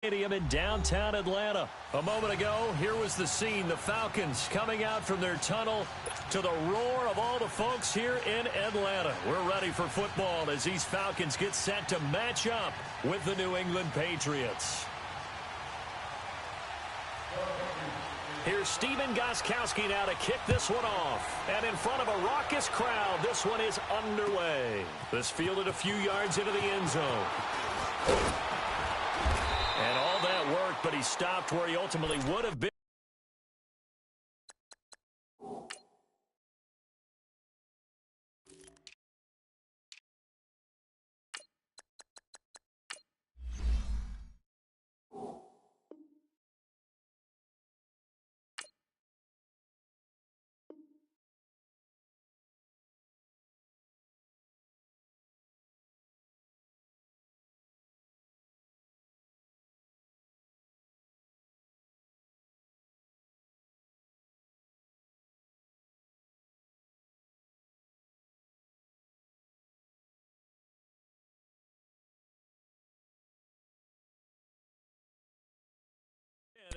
Stadium in downtown Atlanta. A moment ago, here was the scene. The Falcons coming out from their tunnel to the roar of all the folks here in Atlanta. We're ready for football as these Falcons get set to match up with the New England Patriots. Here's Steven Gostkowski now to kick this one off. And in front of a raucous crowd, this one is underway. This fielded a few yards into the end zone. And all that worked, but he stopped where he ultimately would have been.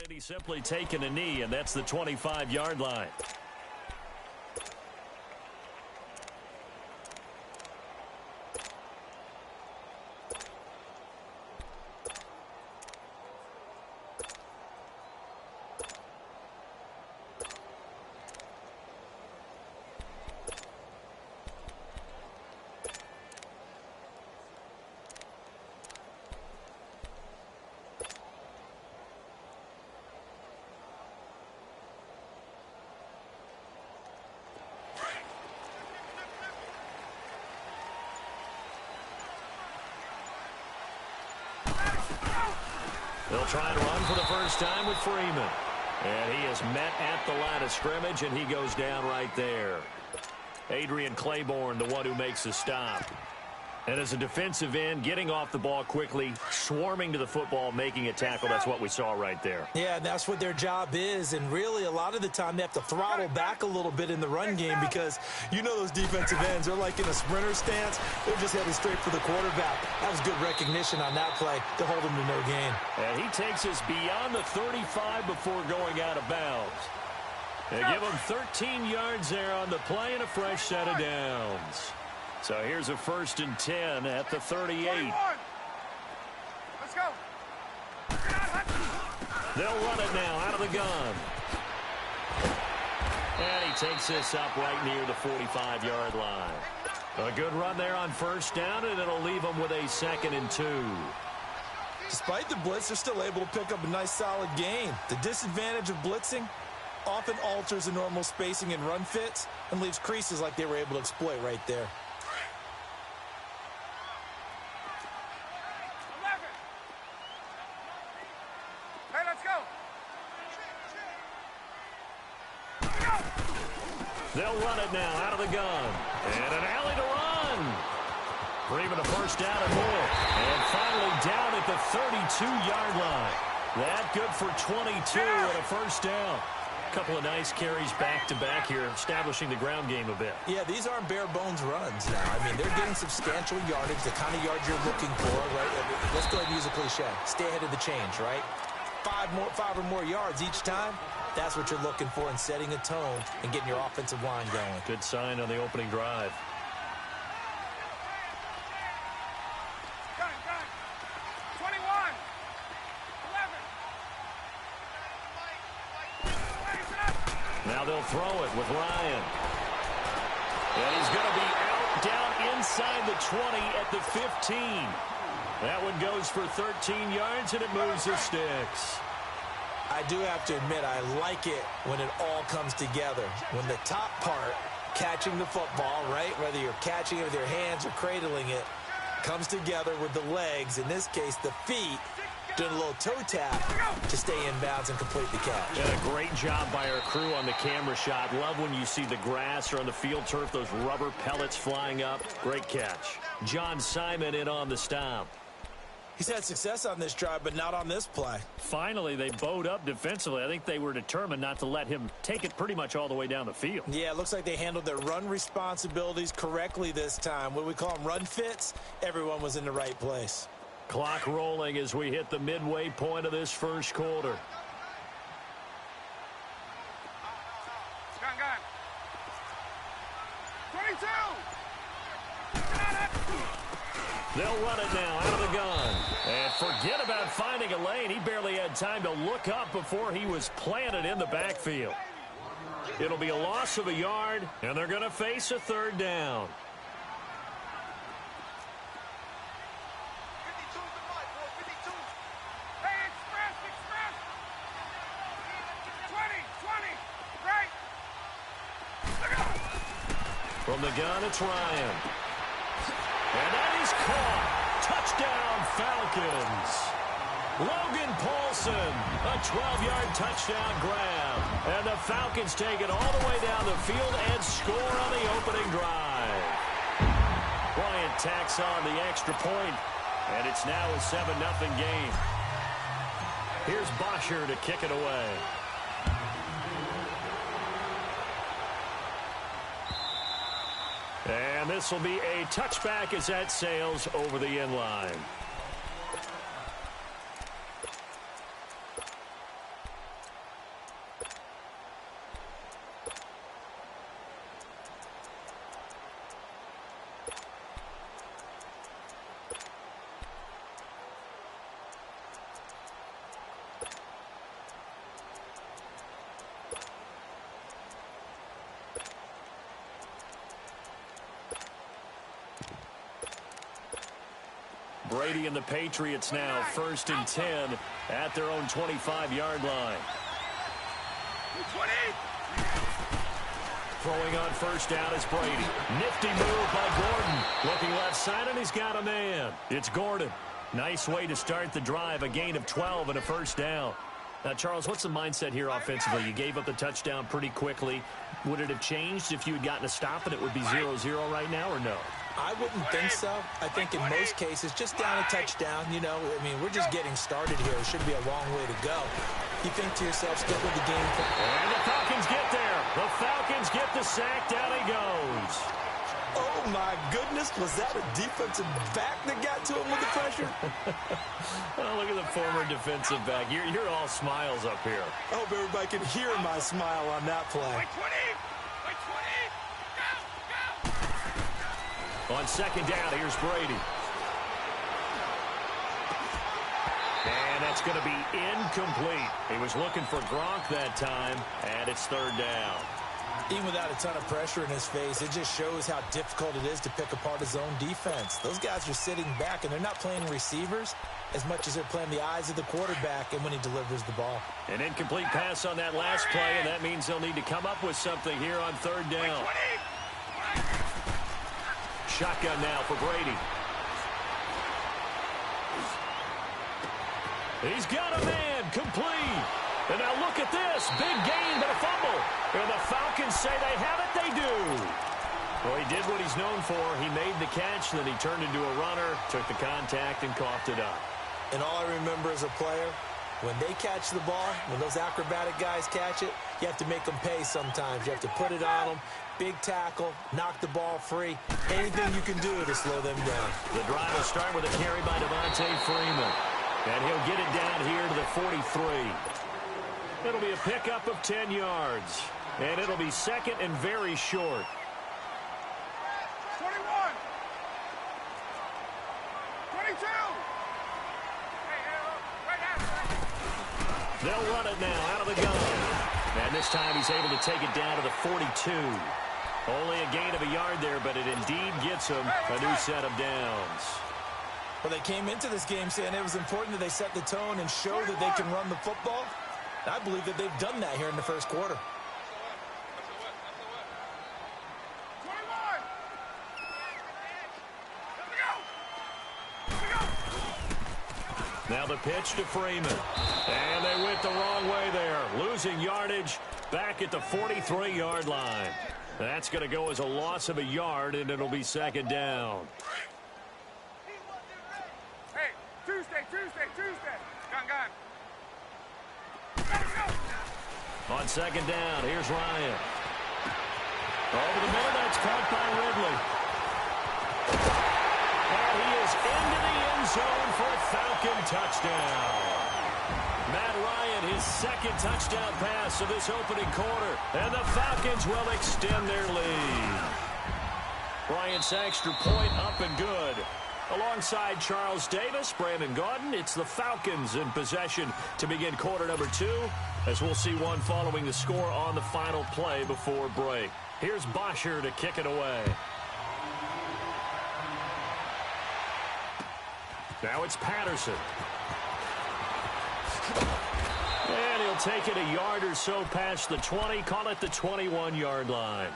And he's simply taken a knee, and that's the 25-yard line. They'll try and run for the first time with Freeman. And he is met at the line of scrimmage, and he goes down right there. Adrian Claiborne, the one who makes the stop. And as a defensive end, getting off the ball quickly, swarming to the football, making a tackle, that's what we saw right there. Yeah, and that's what their job is. And really, a lot of the time, they have to throttle back a little bit in the run game because you know those defensive ends, they're like in a sprinter stance. They're just heading straight for the quarterback. That was good recognition on that play to hold him to no gain. And he takes us beyond the 35 before going out of bounds. They give him 13 yards there on the play and a fresh set of downs. So here's a 1st and 10 at the 38. Let's go. They'll run it now out of the gun. And he takes this up right near the 45-yard line. A good run there on 1st down, and it'll leave them with a 2nd and 2. Despite the blitz, they're still able to pick up a nice solid gain. The disadvantage of blitzing often alters the normal spacing and run fits and leaves creases like they were able to exploit right there. They'll run it now out of the gun. And an alley to run. Freeman a 1st down and more. And finally down at the 32-yard line. That good for 22 and a 1st down. A couple of nice carries back-to-back here, establishing the ground game a bit. Yeah, these aren't bare-bones runs now. I mean, they're getting substantial yardage, the kind of yards you're looking for, right? Let's go ahead and use a cliche. Stay ahead of the change, right? Five or more yards each time. That's what you're looking for in setting a tone and getting your offensive line going. Good sign on the opening drive. Gun. 21. 11. Now they'll throw it with Ryan. And he's going to be out down inside the 20 at the 15. That one goes for 13 yards, and it moves the sticks. I do have to admit, I like it when it all comes together. When the top part, catching the football, right, whether you're catching it with your hands or cradling it, comes together with the legs, in this case the feet, doing a little toe tap to stay in bounds and complete the catch. And a great job by our crew on the camera shot. Love when you see the grass or on the field turf, those rubber pellets flying up. Great catch. John Simon in on the stop. He's had success on this drive, but not on this play. Finally, they bowed up defensively. I think they were determined not to let him take it pretty much all the way down the field. Yeah, it looks like they handled their run responsibilities correctly this time. What we call them run fits, everyone was in the right place. Clock rolling as we hit the midway point of this first quarter. Gun, gun. 22. They'll run it now out of the gun. And forget about finding a lane. He barely had time to look up before he was planted in the backfield. It'll be a loss of a yard, and they're going to face a third down. 52 to my bro, 52. Hey, express, express. 20, right. Look out. From the gun, it's Ryan. And that is caught. Touchdown, Falcons. Logan Paulson, a 12-yard touchdown grab. And the Falcons take it all the way down the field and score on the opening drive. Bryant tacks on the extra point, and it's now a 7-0 game. Here's Bosher to kick it away. And this will be a touchback as that sails over the end line. Brady and the Patriots now 1st and 10 at their own 25-yard line. 20. Throwing on first down is Brady. Nifty move by Gordon. Looking left side, and he's got a man. It's Gordon. Nice way to start the drive. A gain of 12 and a first down. Now, Charles, what's the mindset here offensively? You gave up the touchdown pretty quickly. Would it have changed if you had gotten a stop and it would be 0-0 right now, or no? I wouldn't think so. I think in most cases, just down a touchdown, you know, I mean, we're just getting started here. It shouldn't be a long way to go. You think to yourself, stick with the game plan. And the Falcons get there. The Falcons get the sack. Down he goes. Oh, my goodness. Was that a defensive back that got to him with the pressure? Oh, look at the former defensive back. You're all smiles up here. I hope everybody can hear my smile on that play. Wait, 20. Wait, 20. Go. On second down, here's Brady. And that's going to be incomplete. He was looking for Gronk that time, and it's third down. Even without a ton of pressure in his face, it just shows how difficult it is to pick apart his own defense. Those guys are sitting back, and they're not playing receivers as much as they're playing the eyes of the quarterback and when he delivers the ball. An incomplete pass on that last play, and that means they'll need to come up with something here on third down. Shotgun now for Brady. He's got a man, complete. And now look at this. Big gain, but a fumble. And the Falcons say they have it. They do. Well, he did what he's known for. He made the catch, then he turned into a runner, took the contact, and coughed it up. And all I remember as a player, when they catch the ball, when those acrobatic guys catch it, you have to make them pay sometimes. You have to put it on them. Big tackle, knock the ball free. Anything you can do to slow them down. The drive will start with a carry by Devontae Freeman. And he'll get it down here to the 43. It'll be a pickup of 10 yards. And it'll be second and very short. 21. 22. They'll run it now out of the gun. And this time he's able to take it down to the 42. Only a gain of a yard there, but it indeed gets him a new set of downs. Well, they came into this game saying it was important that they set the tone and show that they can run the football. And I believe that they've done that here in the first quarter. 21. Now the pitch to Freeman. And they went the wrong way there. Losing yardage back at the 43-yard line. That's going to go as a loss of a yard, and it'll be second down. Hey, Tuesday. Gun. On second down, here's Ryan. Over the middle, that's caught by Ridley. And he is into the end zone for a Falcon touchdown. Matt Ryan, his second touchdown pass of this opening quarter. And the Falcons will extend their lead. Bryant's extra point up and good. Alongside Charles Davis, Brandon Gaudin, it's the Falcons in possession to begin quarter number 2, as we'll see one following the score on the final play before break. Here's Bosher to kick it away. Now it's Patterson. And he'll take it a yard or so past the 20, call it the 21-yard line.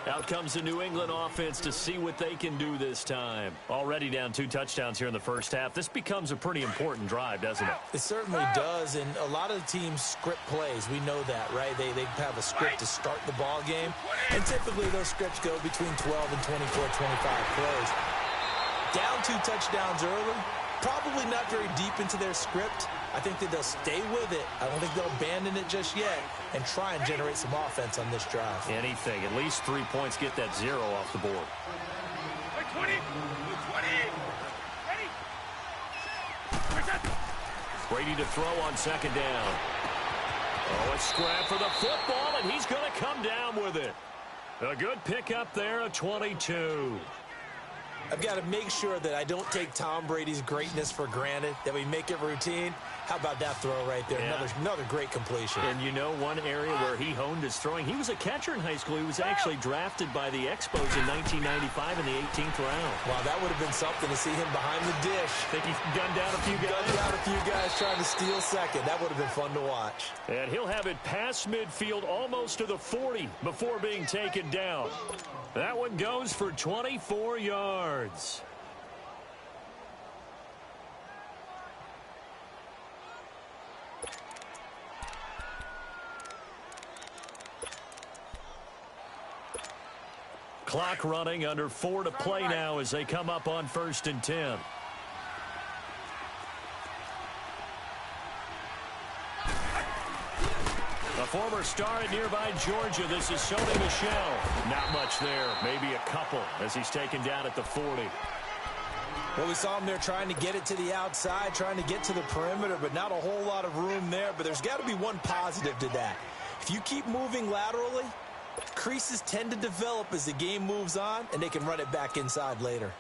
Out comes the New England offense to see what they can do this time. Already down 2 touchdowns here in the first half. This becomes a pretty important drive, doesn't it? It certainly does, and a lot of the teams script plays. We know that, right? They have a script to start the ball game, and typically those scripts go between 12 and 24, 25 plays. Down 2 touchdowns early, probably not very deep into their script. I think that they'll stay with it. I don't think they'll abandon it just yet and try and generate some offense on this drive. Anything. At least 3 points, get that 0 off the board. 20. Ready? Brady to throw on second down. Oh, a scrap for the football, and he's going to come down with it. A good pickup there, a 22. I've got to make sure that I don't take Tom Brady's greatness for granted, that we make it routine. How about that throw right there? Yeah. Another great completion. And you know one area where he honed his throwing? He was a catcher in high school. He was actually drafted by the Expos in 1995 in the 18th round. Wow, that would have been something to see him behind the dish. Think he gunned down a few guys? Gunned down a few guys trying to steal second. That would have been fun to watch. And he'll have it past midfield almost to the 40 before being taken down. That one goes for 24 yards. Clock running, under 4 to play now as they come up on 1st and 10. A former star at nearby Georgia, this is Sony Michel. Not much there, maybe a couple as he's taken down at the 40. Well, we saw him there trying to get it to the outside, trying to get to the perimeter, but not a whole lot of room there. But there's got to be one positive to that. If you keep moving laterally, creases tend to develop as the game moves on, and they can run it back inside later.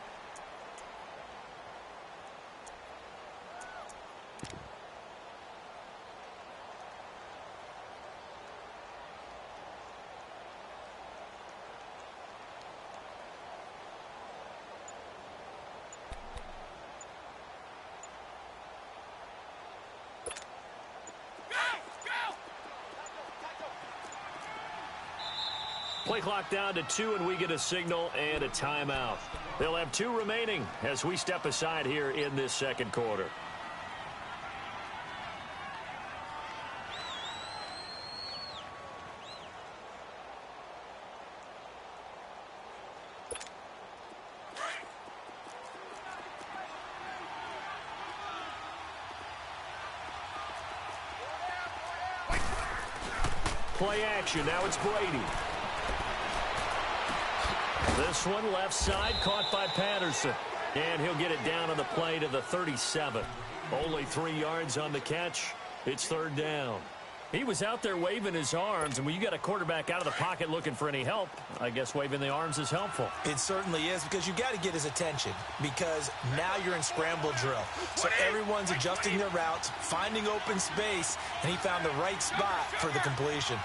Play clock down to 2, and we get a signal and a timeout. They'll have 2 remaining as we step aside here in this second quarter. Play action. Now it's Brady. This one left side, caught by Patterson. And he'll get it down on the play to the 37. Only 3 yards on the catch. It's 3rd down. He was out there waving his arms, and when you got a quarterback out of the pocket looking for any help, I guess waving the arms is helpful. It certainly is, because you got to get his attention, because now you're in scramble drill. So everyone's adjusting their routes, finding open space, and he found the right spot for the completion.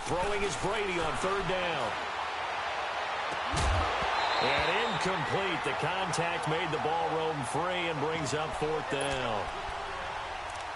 Throwing is Brady on 3rd down. And incomplete. The contact made the ball roam free and brings up 4th down.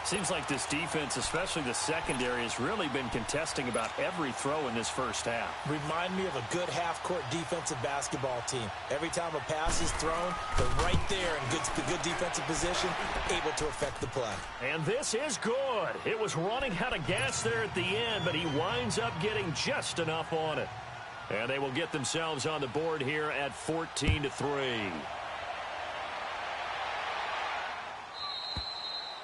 Seems like this defense, especially the secondary, has really been contesting about every throw in this first half. Remind me of a good half-court defensive basketball team. Every time a pass is thrown, they're right there in good defensive position, able to affect the play. And this is good. It was running out of gas there at the end, but he winds up getting just enough on it. And they will get themselves on the board here at 14-3.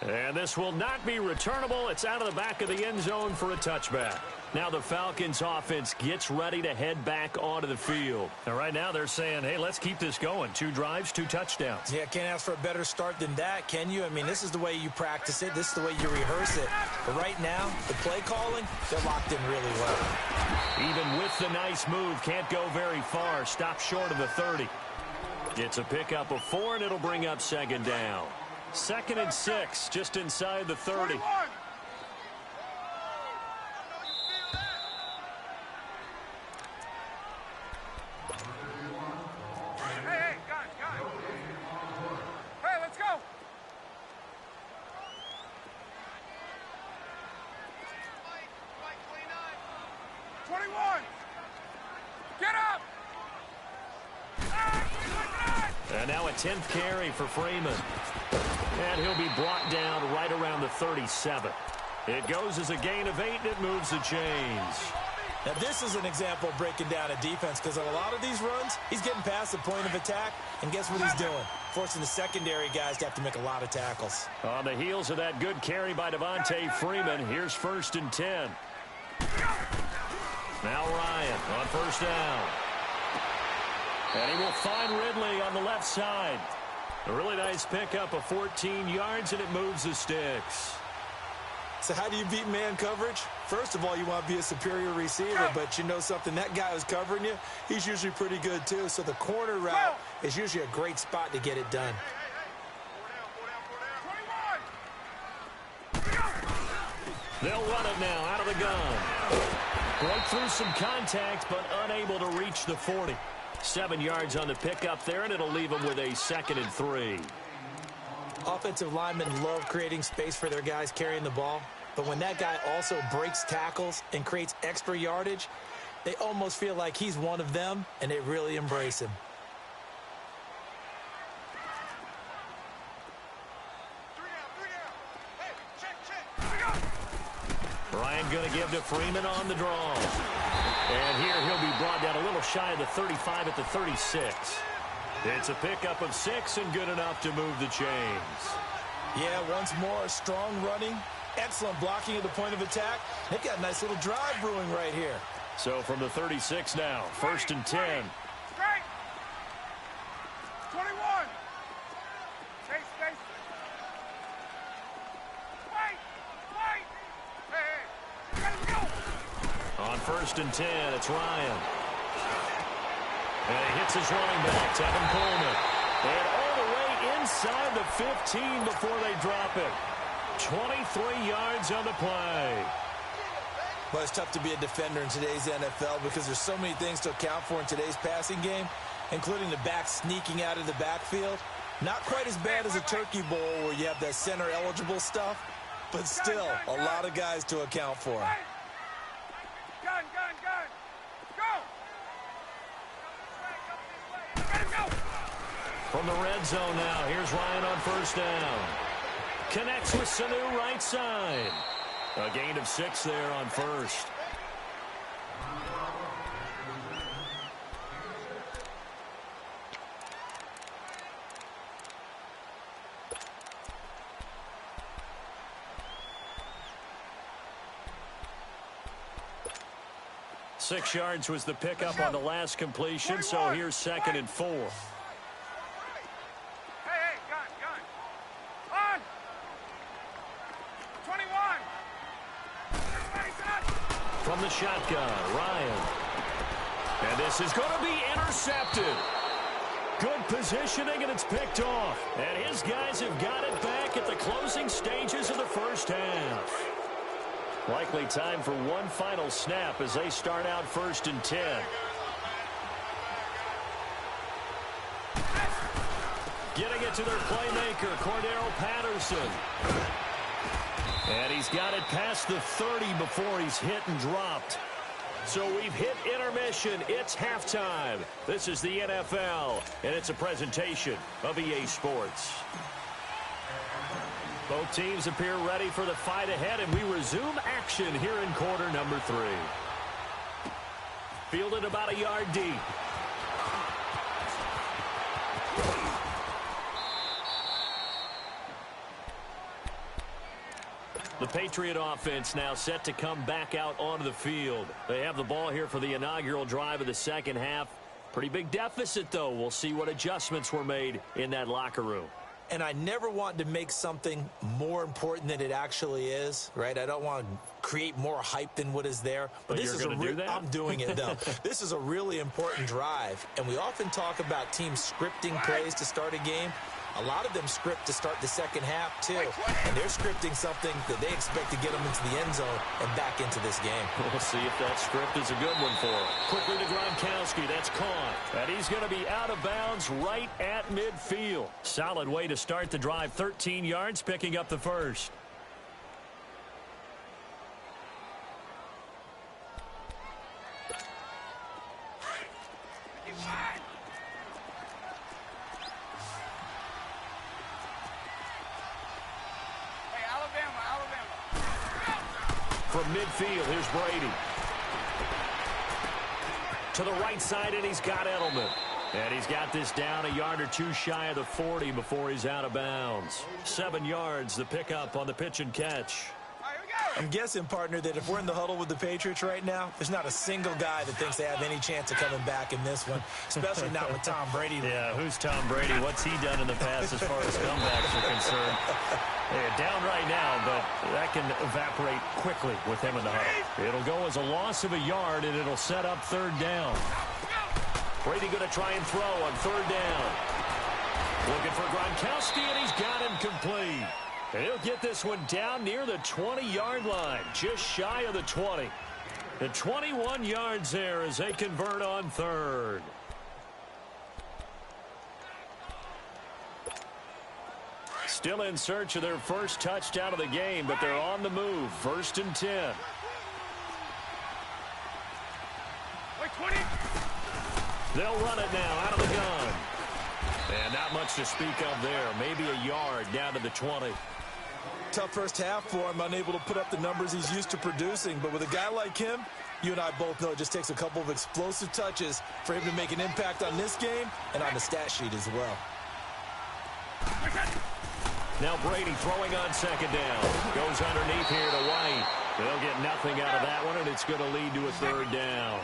And this will not be returnable. It's out of the back of the end zone for a touchback. Now the Falcons offense gets ready to head back onto the field. And right now they're saying, hey, let's keep this going. 2 drives, 2 touchdowns. Yeah, can't ask for a better start than that, can you? I mean, this is the way you practice it. This is the way you rehearse it. But right now, the play calling, they're locked in really well. Even with the nice move, can't go very far. Stop short of the 30. It's a pickup of 4, and it'll bring up second down. 2nd and 6, just inside the 30. 21. Hey, got it. Hey, let's go. 21. Get up. And now a 10th carry for Freeman. And he'll be brought down right around the 37. It goes as a gain of 8, and it moves the chains. Now, this is an example of breaking down a defense, because on a lot of these runs, he's getting past the point of attack, and guess what he's doing? Forcing the secondary guys to have to make a lot of tackles. On the heels of that good carry by Devontae Freeman, here's 1st and 10. Now Ryan on 1st down. And he will find Ridley on the left side. A really nice pickup of 14 yards, and it moves the sticks. So how do you beat man coverage? First of all, you want to be a superior receiver, but you know something, that guy who's covering you, he's usually pretty good too. So the corner route is usually a great spot to get it done. They'll run it now out of the gun. Broke through some contact, but unable to reach the 40. 7 yards on the pickup there, and it'll leave them with a 2nd and 3. Offensive linemen love creating space for their guys carrying the ball, but when that guy also breaks tackles and creates extra yardage, they almost feel like he's one of them, and they really embrace him. Ryan going to give to Freeman on the draw. And here he'll be brought down a little shy of the 35 at the 36. It's a pickup of 6 and good enough to move the chains. Yeah, once more, strong running, excellent blocking at the point of attack. They've got a nice little drive brewing right here. So from the 36 now, 1st and 10. Straight. 21. Chase. Wait. Hey. Let's go. On 1st and 10, it's Ryan. And he hits his running back, Tevin Coleman. And all the way inside the 15 before they drop it. 23 yards on the play. Well, it's tough to be a defender in today's NFL because there's so many things to account for in today's passing game, including the back sneaking out of the backfield. Not quite as bad as a turkey bowl where you have that center-eligible stuff, but still a lot of guys to account for. Gun. Go. From the red zone now, here's Ryan on 1st down. Connects with Sanu right side. A gain of 6 there on 1st. Six yards was the pickup on the last completion, so here's 2nd and 4. Hey, gun. On. 21. From the shotgun, Ryan. And this is going to be intercepted. Good positioning, and it's picked off. And his guys have got it back at the closing stages of the first half. Likely time for one final snap as they start out 1st and 10. Getting it to their playmaker, Cordero Patterson. And he's got it past the 30 before he's hit and dropped. So we've hit intermission. It's halftime. This is the NFL, and it's a presentation of EA Sports. Both teams appear ready for the fight ahead, and we resume action here in quarter number 3. Fielded about a yard deep. The Patriot offense now set to come back out onto the field. They have the ball here for the inaugural drive of the second half. Pretty big deficit, though. We'll see what adjustments were made in that locker room. And I never want to make something more important than it actually is, right? I don't want to create more hype than what is there. But this is do that? I'm doing it, though. This is a really important drive. And we often talk about teams scripting plays to start a game. A lot of them script to start the second half, too. And they're scripting something that they expect to get them into the end zone and back into this game. We'll see if that script is a good one for him. Quickly to Gronkowski. That's caught. And he's going to be out of bounds right at midfield. Solid way to start the drive. 13 yards, picking up the first. From midfield, here's Brady. To the right side, and he's got Edelman. And he's got this down a yard or two shy of the 40 before he's out of bounds. 7 yards, the pickup on the pitch and catch. I'm guessing, partner, that if we're in the huddle with the Patriots right now, there's not a single guy that thinks they have any chance of coming back in this one, especially not with Tom Brady. Yeah, who's Tom Brady? What's he done in the past as far as comebacks are concerned? Yeah, down right now, but that can evaporate quickly with him in the huddle. It'll go as a loss of a yard, and it'll set up third down. Brady going to try and throw on third down. Looking for Gronkowski, and he's got him complete. And he'll get this one down near the 20-yard line, just shy of the 20. And 21 yards there as they convert on third. Still in search of their first touchdown of the game, but they're on the move. 1st and 10. They'll run it now out of the gun. And not much to speak of there. Maybe a yard down to the 20. Tough first half for him, unable to put up the numbers he's used to producing. But with a guy like him, you and I both know it just takes a couple of explosive touches for him to make an impact on this game and on the stat sheet as well. Now Brady throwing on second down. Goes underneath here to White. They'll get nothing out of that one, and it's going to lead to a third down.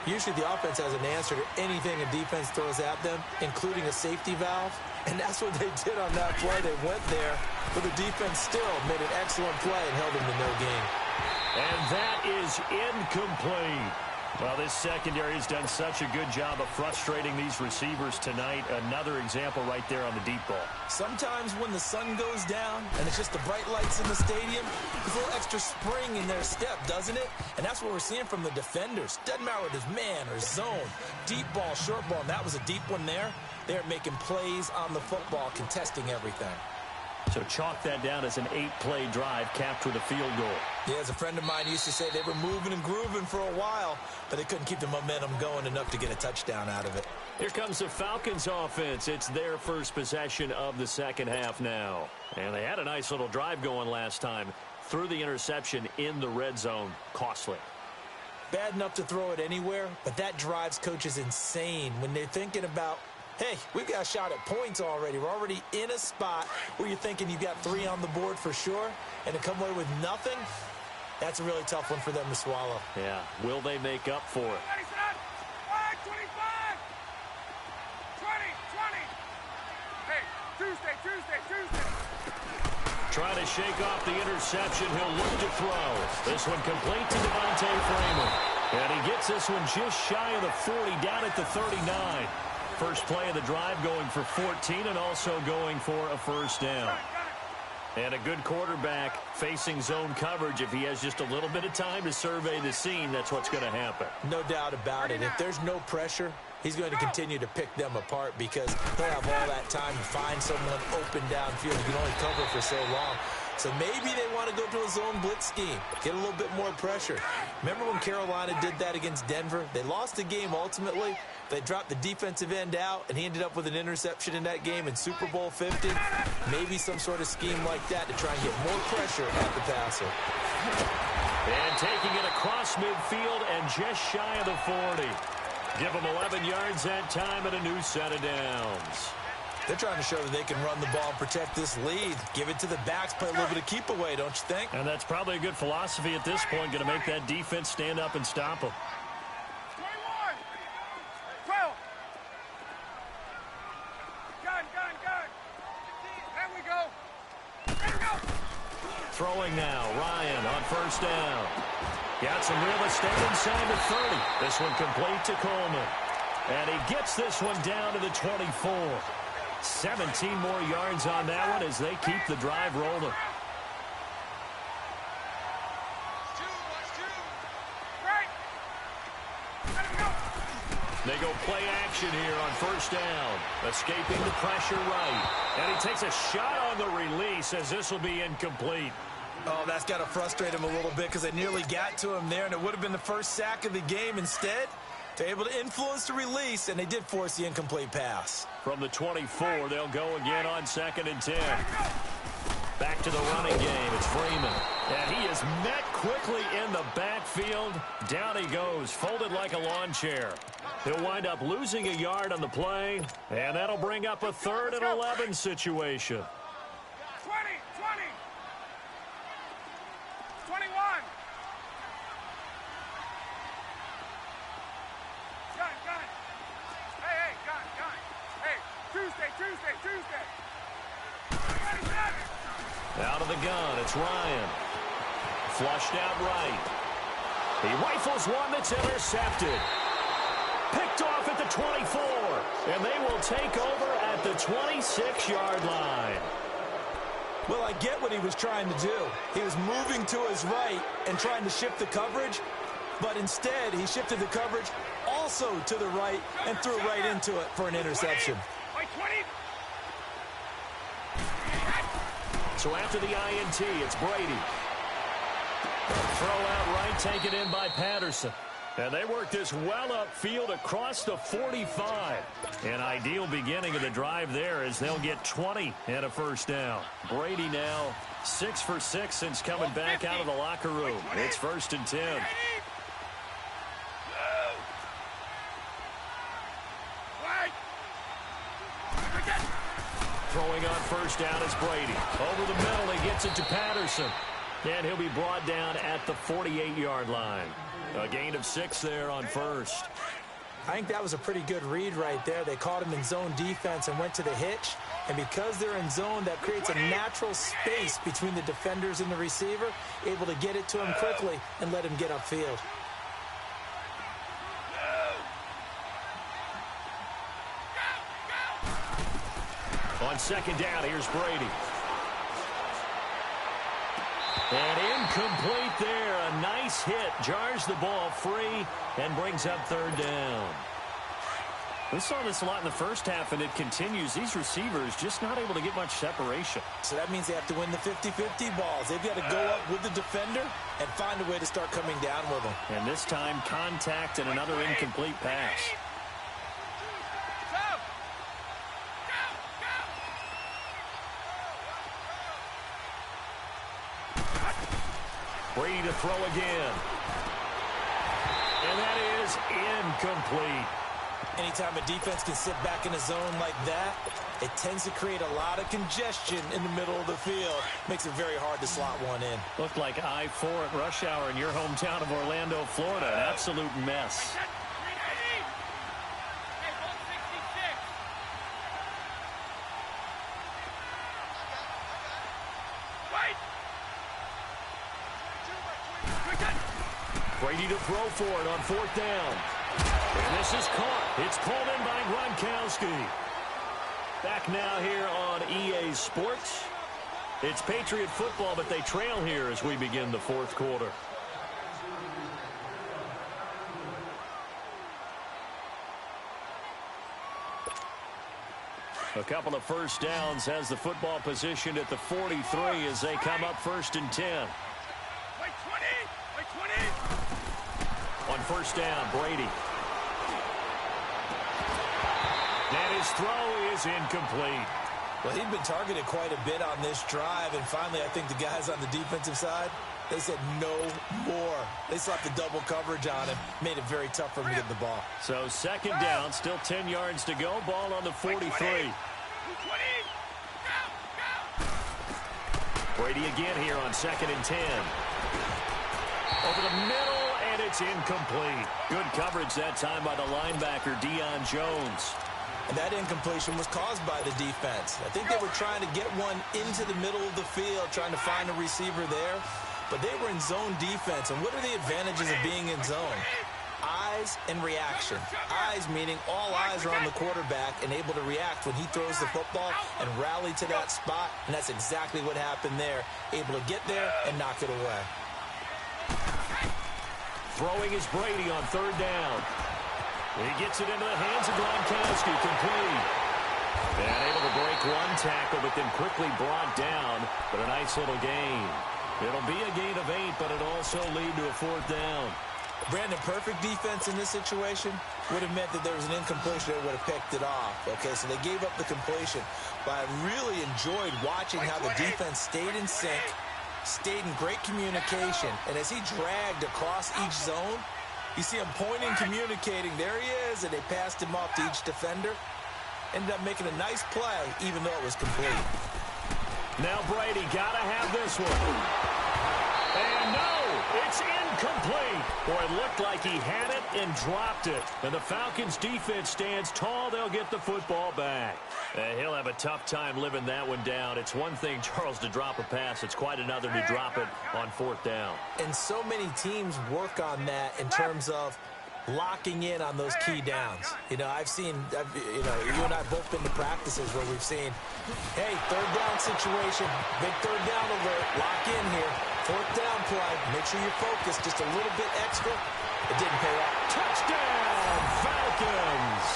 Usually the offense has an answer to anything a defense throws at them, including a safety valve. And that's what they did on that play. They went there, but the defense still made an excellent play and held them to no gain. And that is incomplete. Well, this secondary has done such a good job of frustrating these receivers tonight. Another example right there on the deep ball. Sometimes when the sun goes down and it's just the bright lights in the stadium, there's a little extra spring in their step, doesn't it? And that's what we're seeing from the defenders. Doesn't matter whether it's man or zone, deep ball, short ball, and that was a deep one there. They're making plays on the football, contesting everything. So chalk that down as an 8-play drive capped with a field goal. Yeah, as a friend of mine used to say, they were moving and grooving for a while, but they couldn't keep the momentum going enough to get a touchdown out of it. Here comes the Falcons offense. It's their first possession of the second half now. And they had a nice little drive going last time. Threw the interception in the red zone. Costly. Bad enough to throw it anywhere, but that drives coaches insane when they're thinking about, hey, we've got a shot at points already. We're already in a spot where you're thinking you've got 3 on the board for sure, and to come away with nothing, that's a really tough one for them to swallow. Yeah. Will they make up for it? 25! 20! Hey, Tuesday! Trying to shake off the interception. He'll look to throw. This one complete to Devontae Freeman. And he gets this one just shy of the 40, down at the 39. First play of the drive going for 14 and also going for a first down. And a good quarterback facing zone coverage. If he has just a little bit of time to survey the scene, that's what's going to happen. No doubt about it. If there's no pressure, he's going to continue to pick them apart because he'll have all that time to find someone open downfield. You can only cover for so long. So maybe they want to go to a zone blitz scheme, get a little bit more pressure. Remember when Carolina did that against Denver? They lost the game ultimately. They dropped the defensive end out, and he ended up with an interception in that game in Super Bowl 50. Maybe some sort of scheme like that to try and get more pressure at the passer. And taking it across midfield and just shy of the 40. Give him 11 yards that time and a new set of downs. They're trying to show that they can run the ball and protect this lead. Give it to the backs, play a little bit of keep away, don't you think? And that's probably a good philosophy at this point, going to make that defense stand up and stop them. 21. 12. Gun. There we go. There we go. Throwing now, Ryan on first down. Got some real estate inside the 30. This one complete to Coleman. And he gets this one down to the 24. 17 more yards on that one as they keep the drive rolling. Right. Let him go. They go play action here on first down. Escaping the pressure right. And he takes a shot on the release as this will be incomplete. Oh, that's got to frustrate him a little bit because they nearly got to him there, and it would have been the first sack of the game. Instead, they're able to influence the release, and they did force the incomplete pass. From the 24, they'll go again on 2nd and 10. Back to the running game. It's Freeman. And he is met quickly in the backfield. Down he goes, folded like a lawn chair. He'll wind up losing a yard on the play, and that'll bring up a 3rd and 11 situation. 20. 21. Gun. Hey, gun. Hey, Tuesday. Out of the gun, it's Ryan. Flushed out right. He rifles one that's intercepted. Picked off at the 24. And they will take over at the 26-yard line. Well, I get what he was trying to do. He was moving to his right and trying to shift the coverage, but instead he shifted the coverage also to the right and threw right into it for an interception. Like 20. So after the INT, it's Brady. Throw out right, taken in by Patterson. And they work this well upfield across the 45. An ideal beginning of the drive there as they'll get 20 and a first down. Brady now 6 for 6 since coming back out of the locker room. It's 1st and 10. Throwing on first down is Brady. Over the middle, he gets it to Patterson. And he'll be brought down at the 48-yard line. A gain of 6 there on first. I think that was a pretty good read right there. They caught him in zone defense and went to the hitch. And because they're in zone, that creates a natural space between the defenders and the receiver, able to get it to him quickly and let him get upfield. On 2nd down, here's Brady. And incomplete there. A nice hit. Jars the ball free and brings up 3rd down. We saw this a lot in the first half, and it continues. These receivers just not able to get much separation. So that means they have to win the 50-50 balls. They've got to go up with the defender and find a way to start coming down with them. And this time, contact and another incomplete pass. Brady to throw again. And that is incomplete. Anytime a defense can sit back in a zone like that, it tends to create a lot of congestion in the middle of the field. Makes it very hard to slot one in. Looked like I-4 at rush hour in your hometown of Orlando, Florida. An absolute mess. Brady to throw for it on 4th down. And this is caught. It's pulled in by Gronkowski. Back now here on EA Sports. It's Patriot football, but they trail here as we begin the 4th quarter. A couple of first downs has the football positioned at the 43 as they come up 1st and 10. On 1st down, Brady. And his throw is incomplete. Well, he'd been targeted quite a bit on this drive, and finally I think the guys on the defensive side, they said no more. They slapped the double coverage on him, made it very tough for him to get the ball. So 2nd down, still 10 yards to go, ball on the 43. Brady again here on 2nd and 10. Over the middle, and it's incomplete. Good coverage that time by the linebacker, Deion Jones. And that incompletion was caused by the defense. I think they were trying to get one into the middle of the field, trying to find a receiver there. But they were in zone defense. And what are the advantages of being in zone? Eyes and reaction. Eyes meaning all eyes are on the quarterback and able to react when he throws the football and rally to that spot. And that's exactly what happened there. Able to get there and knock it away. Throwing is Brady on 3rd down. He gets it into the hands of Gronkowski, complete. And able to break one tackle, but then quickly brought down. But a nice little gain. It'll be a gain of 8, but it'll also lead to a 4th down. Brandon, perfect defense in this situation would have meant that there was an incompletion that would have picked it off. Okay, so they gave up the completion. But I really enjoyed watching how the defense stayed in sync, stayed in great communication. And as he dragged across each zone, you see him pointing, communicating. There he is, and they passed him off to each defender. Ended up making a nice play, even though it was complete. Now Brady got to have this one. And no, it's incomplete. Boy, it looked like he had it and dropped it. And the Falcons' defense stands tall. They'll get the football back. He'll have a tough time living that one down. It's one thing, Charles, to drop a pass. It's quite another to drop it on 4th down. And so many teams work on that in terms of locking in on those key downs. You know, you and I both been to practices where we've seen, hey, 3rd down situation, big 3rd down alert, lock in here, 4th down play, make sure you're focused just a little bit extra. It didn't pay off. Touchdown, Falcons!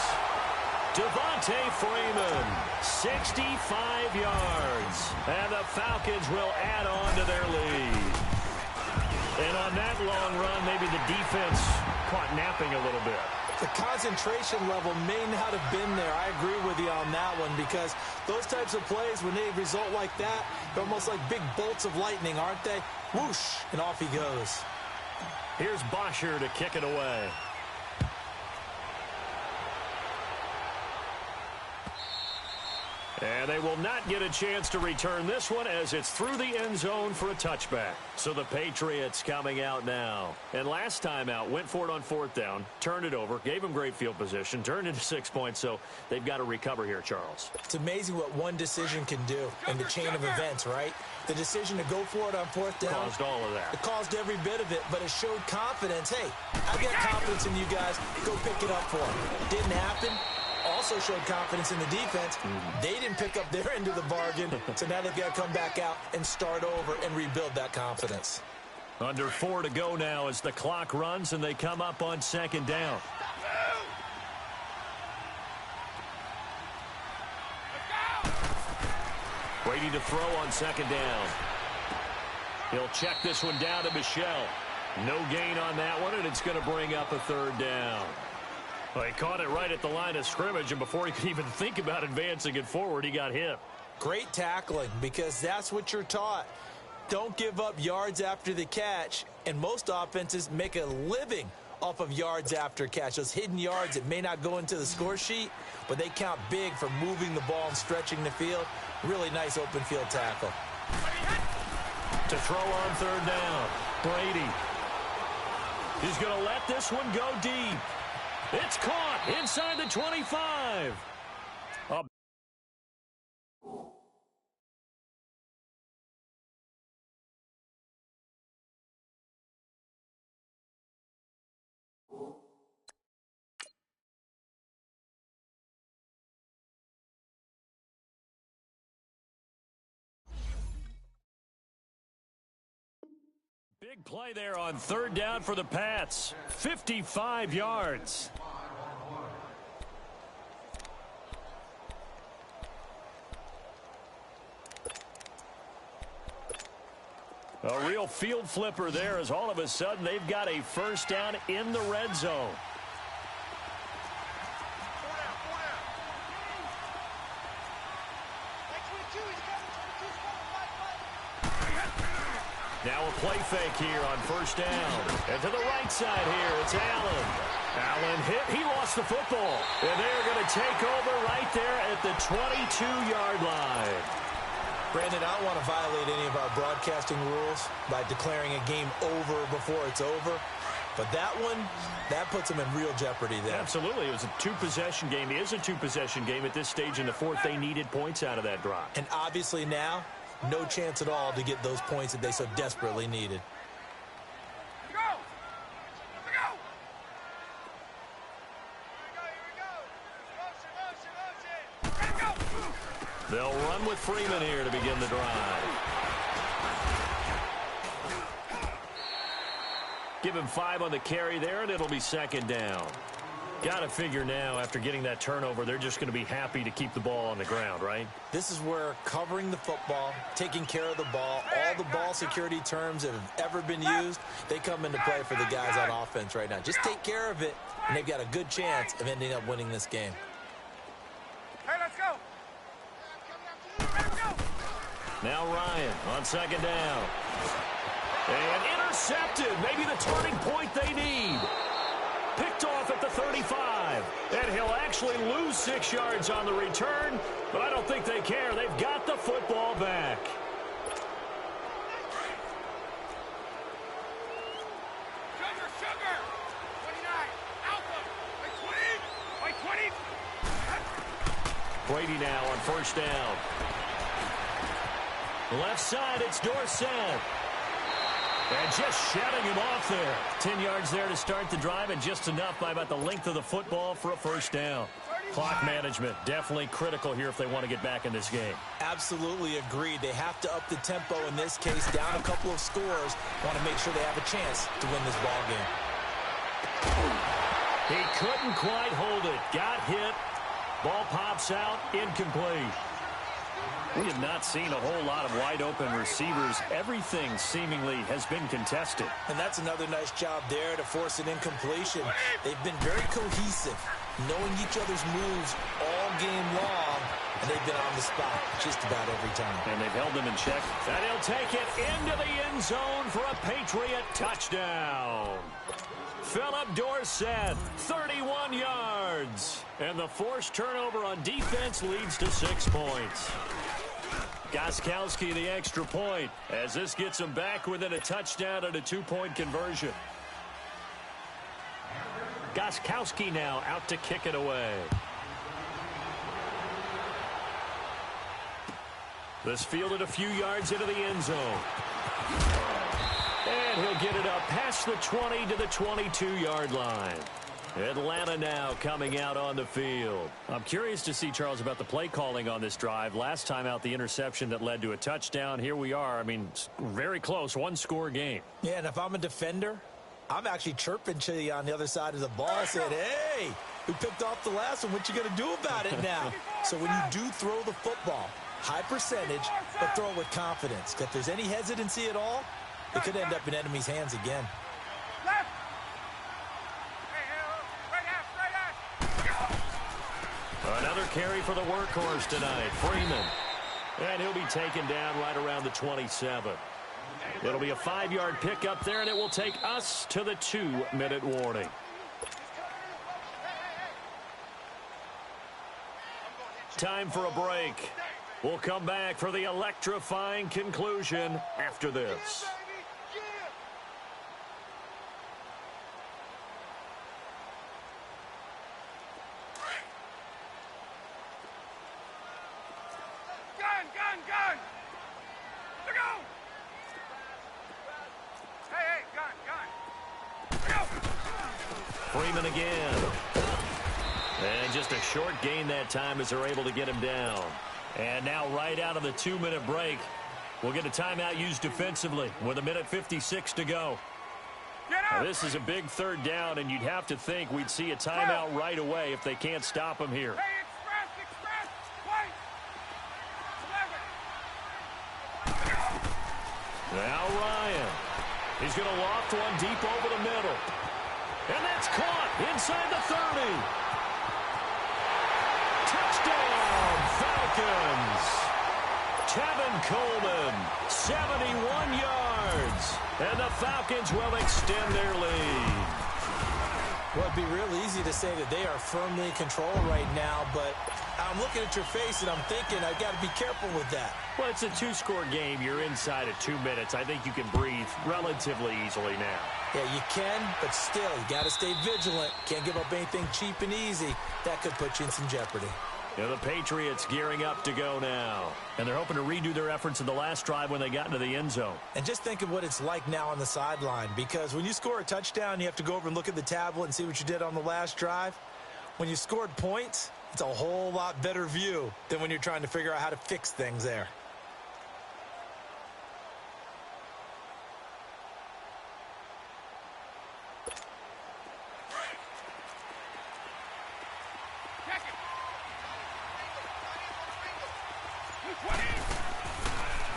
Devontae Freeman, 65 yards, and the Falcons will add on to their lead. And on that long run, maybe the defense caught napping a little bit. The concentration level may not have been there. I agree with you on that one because those types of plays, when they result like that, they're almost like big bolts of lightning, aren't they? Whoosh, and off he goes. Here's Bosher to kick it away. And they will not get a chance to return this one as it's through the end zone for a touchback. So the Patriots coming out now. And last time out, went for it on 4th down, turned it over, gave them great field position, turned into 6 points, so they've got to recover here, Charles. It's amazing what one decision can do in the chain of events, right? The decision to go for it on 4th down. Caused all of that. It caused every bit of it, but it showed confidence. Hey, I've got confidence in you guys. Go pick it up for them. Didn't happen. Also showed confidence in the defense. They didn't pick up their end of the bargain, so now they've got to come back out and start over and rebuild that confidence. Under 4 to go now as the clock runs and they come up on 2nd down. Brady to throw on 2nd down. He'll check this one down to Michelle. No gain on that one, and it's going to bring up a 3rd down. Well, he caught it right at the line of scrimmage, and before he could even think about advancing it forward, he got hit. Great tackling, because that's what you're taught. Don't give up yards after the catch, and most offenses make a living off of yards after catch. Those hidden yards that may not go into the score sheet, but they count big for moving the ball and stretching the field. Really nice open field tackle. To throw on 3rd down, Brady. He's going to let this one go deep. It's caught inside the 25. Big play there on 3rd down for the Pats. 55 yards. A real field flipper there as all of a sudden they've got a 1st down in the red zone. Now a play fake here on 1st down. And to the right side here, it's Allen. Allen hit. He lost the football. And they're going to take over right there at the 22-yard line. Brandon, I don't want to violate any of our broadcasting rules by declaring a game over before it's over. But that one, that puts them in real jeopardy there. Absolutely. It was a two-possession game. It is a two-possession game at this stage in the fourth. They needed points out of that drive. And obviously now, no chance at all to get those points that they so desperately needed. They'll run with Freeman here to begin the drive. Give him 5 on the carry there, and it'll be second down. Got to figure now, after getting that turnover, they're just going to be happy to keep the ball on the ground, right? This is where covering the football, taking care of the ball, all the ball security terms that have ever been used, they come into play for the guys on offense right now. Just take care of it, and they've got a good chance of ending up winning this game. Hey, let's go. Now Ryan on second down. And intercepted. Maybe the turning point they need. Picked off at the 35. And he'll actually lose 6 yards on the return, but I don't think they care. They've got the football back. Sugar. 29. Alpha. By 20. By 20. Brady now on first down. Left side, it's Dorsett. And just shutting him off there. 10 yards there to start the drive, and just enough by about the length of the football for a first down. Clock management, definitely critical here if they want to get back in this game. Absolutely agreed. They have to up the tempo in this case, down a couple of scores. Want to make sure they have a chance to win this ball game. He couldn't quite hold it. Got hit. Ball pops out, incomplete. We have not seen a whole lot of wide-open receivers. Everything seemingly has been contested. And that's another nice job there to force an incompletion. They've been very cohesive, knowing each other's moves all game long, and they've been on the spot just about every time. And they've held them in check. And he'll take it into the end zone for a Patriot touchdown. Philip Dorsett, 31 yards. And the forced turnover on defense leads to 6 points. Gostkowski the extra point as this gets him back within a touchdown and a 2-point conversion. Gostkowski now out to kick it away. This fielded a few yards into the end zone. And he'll get it up past the 20 to the 22-yard line. Atlanta now coming out on the field. I'm curious to see, Charles, about the play calling on this drive. Last time out, the interception that led to a touchdown. Here we are. I mean, very close, one-score game. Yeah, and if I'm a defender, I'm actually chirping to you on the other side of the ball. I said, hey, who picked off the last one? What you going to do about it now? So when you do throw the football, high percentage, but throw it with confidence. If there's any hesitancy at all, it could end up in enemy's hands again. Another carry for the workhorse tonight, Freeman. And he'll be taken down right around the 27. It'll be a 5-yard pickup there, and it will take us to the 2-minute warning. Time for a break. We'll come back for the electrifying conclusion after this. Gun! Look out! Hey, gun! Look out! Freeman again. And just a short gain that time as they're able to get him down. And now right out of the 2-minute break, we'll get a timeout used defensively with 1:56 to go. Now, this is a big third down, and you'd have to think we'd see a timeout right away if they can't stop him here. Express! Wait! Now Ryan. He's going to loft one deep over the middle. And that's caught inside the 30. Touchdown, Falcons. Tevin Coleman, 71 yards. And the Falcons will extend their lead. Well, it'd be real easy to say that they are firmly in control right now, but I'm looking at your face and I'm thinking I've got to be careful with that. Well, it's a two-score game. You're inside of 2 minutes. I think you can breathe relatively easily now. Yeah, you can, but still, you got to stay vigilant. Can't give up anything cheap and easy. That could put you in some jeopardy. Yeah, the Patriots gearing up to go now. And they're hoping to redo their efforts in the last drive when they got into the end zone. And just think of what it's like now on the sideline, because when you score a touchdown, you have to go over and look at the tablet and see what you did on the last drive. When you scored points, it's a whole lot better view than when you're trying to figure out how to fix things there.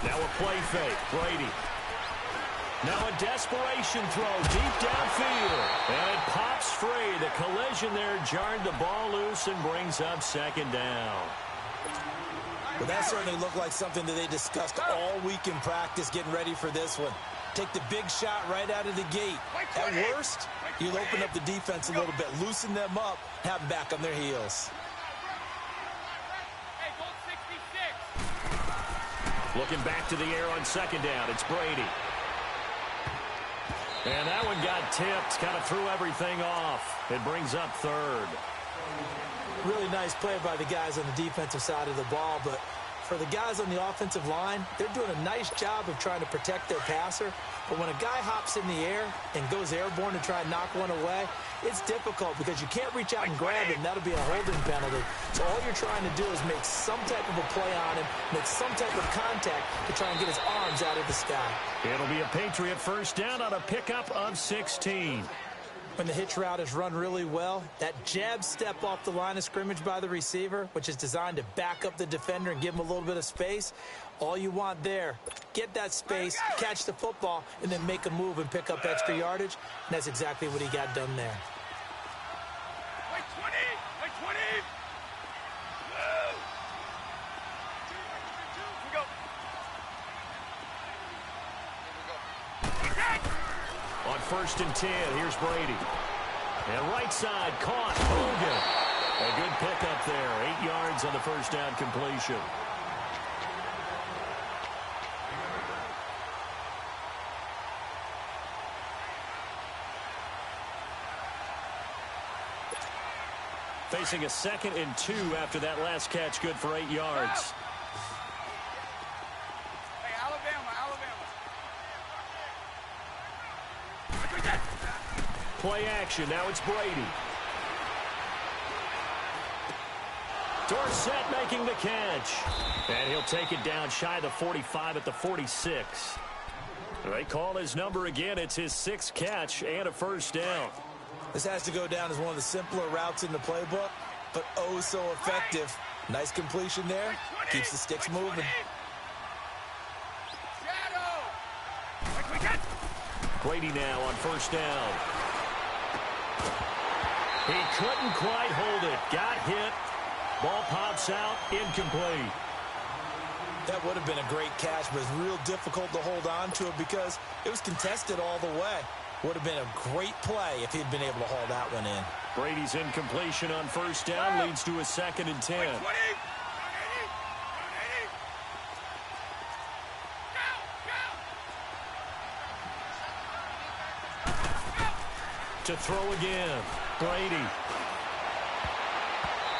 Now a play fake. Brady. Now a desperation throw deep downfield. And it pops free. The collision there jarred the ball loose and brings up second down. Well, that certainly looked like something that they discussed all week in practice getting ready for this one. Take the big shot right out of the gate. At worst, you'll open up the defense a little bit, loosen them up, have them back on their heels. Looking back to the air on second down. It's Brady. And that one got tipped. Kind of threw everything off. It brings up third. Really nice play by the guys on the defensive side of the ball, but for the guys on the offensive line, they're doing a nice job of trying to protect their passer. But when a guy hops in the air and goes airborne to try and knock one away, it's difficult because you can't reach out and grab him. That'll be a holding penalty. So all you're trying to do is make some type of a play on him, make some type of contact to try and get his arms out of the sky. It'll be a Patriot first down on a pickup of 16. When the hitch route is run really well, that jab step off the line of scrimmage by the receiver, which is designed to back up the defender and give him a little bit of space, all you want there, get that space, catch the football, and then make a move and pick up extra yardage. And that's exactly what he got done there. Wait 20! Wait 20! On first and 10, here's Brady. And right side, caught. Hogan. A good pickup there. 8 yards on the first down completion. Facing a 2nd and 2 after that last catch, good for 8 yards. Hey, Alabama. Play action. Now it's Brady. Dorsett making the catch. And he'll take it down shy of the 45 at the 46. They call his number again. It's his 6th catch and a first down. This has to go down as one of the simpler routes in the playbook, but oh so effective. Nice completion there. Keeps the sticks moving. Brady now on first down. He couldn't quite hold it. Got hit. Ball pops out. Incomplete. That would have been a great catch, but it's real difficult to hold on to it because it was contested all the way. Would have been a great play if he'd been able to haul that one in. Brady's incompletion on first down leads to a 2nd and 10. To throw again. Brady.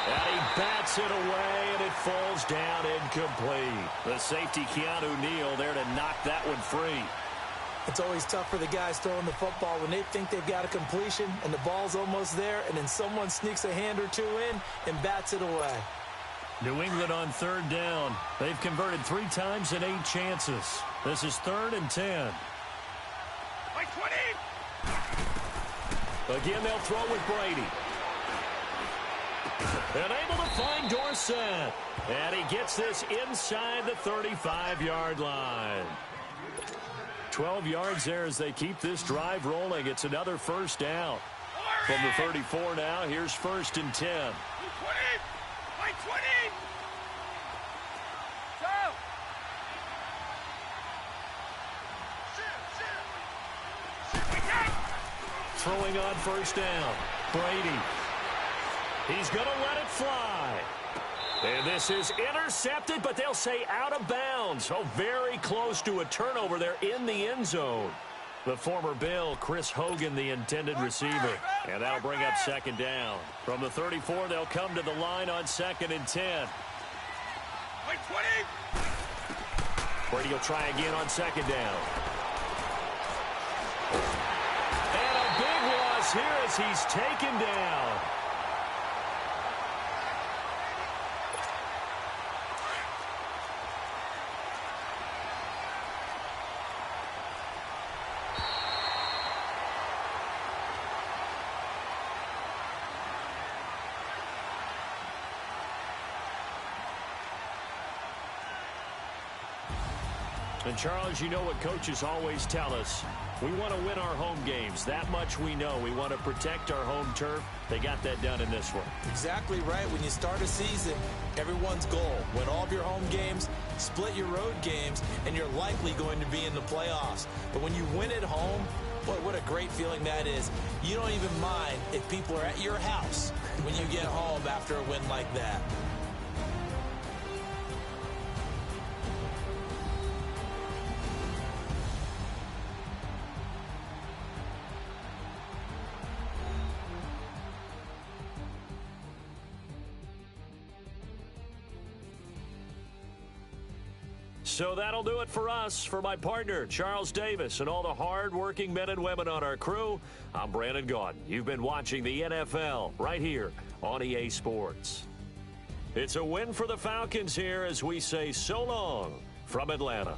And he bats it away, and it falls down incomplete. The safety, Keanu Neal, there to knock that one free. It's always tough for the guys throwing the football when they think they've got a completion and the ball's almost there, and then someone sneaks a hand or two in and bats it away. New England on third down. They've converted 3 times in 8 chances. This is 3rd and 10. Wait 20! Again, they'll throw with Brady. And able to find Dorsett. And he gets this inside the 35-yard line. 12 yards there as they keep this drive rolling. It's another first down. From the 34 now, here's 1st and 10. 20! Wait 20! Go! Throwing on first down. Brady. He's going to let it fly. And this is intercepted, but they'll say out of bounds. Oh, very close to a turnover there in the end zone. The former Bill, Chris Hogan, the intended receiver. And that'll bring up second down. From the 34, they'll come to the line on 2nd and 10. Wait, 20! Brady will try again on 2nd down. And a big loss here as he's taken down. And, Charles, you know what coaches always tell us. We want to win our home games. That much we know. We want to protect our home turf. They got that done in this one. Exactly right. When you start a season, everyone's goal: win all of your home games, split your road games, and you're likely going to be in the playoffs. But when you win at home, boy, what a great feeling that is. You don't even mind if people are at your house when you get home after a win like that. So that'll do it for us. For my partner, Charles Davis, and all the hard-working men and women on our crew, I'm Brandon Gaudin. You've been watching the NFL right here on EA Sports. It's a win for the Falcons here as we say so long from Atlanta.